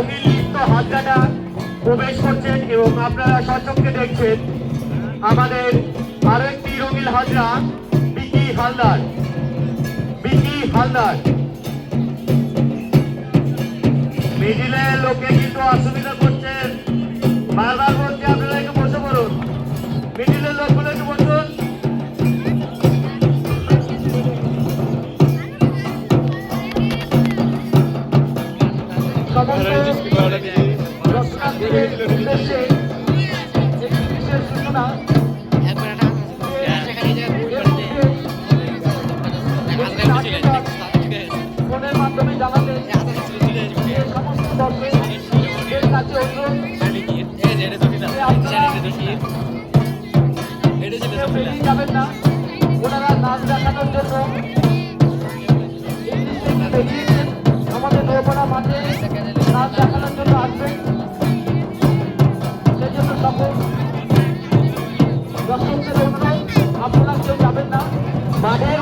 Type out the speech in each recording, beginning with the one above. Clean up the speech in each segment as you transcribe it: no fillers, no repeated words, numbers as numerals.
রঙিন লিপ্ত হাজরাটা প্রবেশ করছেন এবং আপনারা সচক্ষে দেখছেন আমাদের আরো একটি রঙিন হাজরা বিকি হালদার। মিডিলের লোকে কিন্তু অসুবিধা করছেন, বারবার বলছে আপনারা একটু বসে পড়ুন, মিডিলের লোকগুলো একটু বসুন। সূচনা ফোনের মাধ্যমে জানাতে সমস্ত দর্শকদের কাছে অনুরোধ বেরিয়ে যাবেন না। ওনারা নাচ দেখানোর জন্য বেরিয়েছেন, আমাদের নৌপাড়া মাঠে নাচ দেখানোর জন্য আসবেন। সেই জন্য সকল দর্শকদের অনুরোধ আপনারা কেউ যাবেন না। মাঠের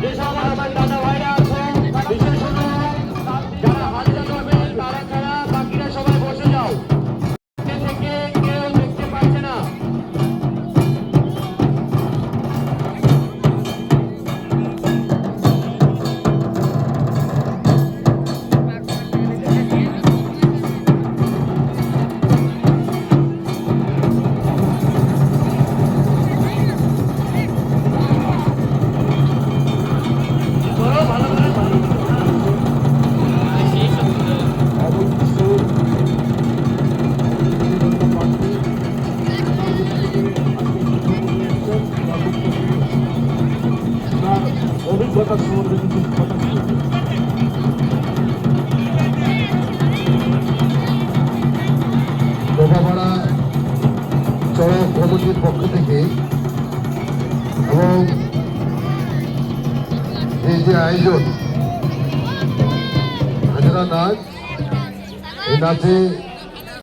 যেসব আমার দাদা ভাইরা আছেন, বিশেষ যারা হাজরা করবেন তারা ছাড়া বাকিরা সবাই বসে যাও, থেকে কেউ দেখতে পাচ্ছে না। অভিজ্ঞতা সম্বন্ধে কিছু কথা লোহাপাড়া চড়ক কমিটির পক্ষ থেকে এবং এই যে আয়োজন হাজরা নাচ, এই নাচে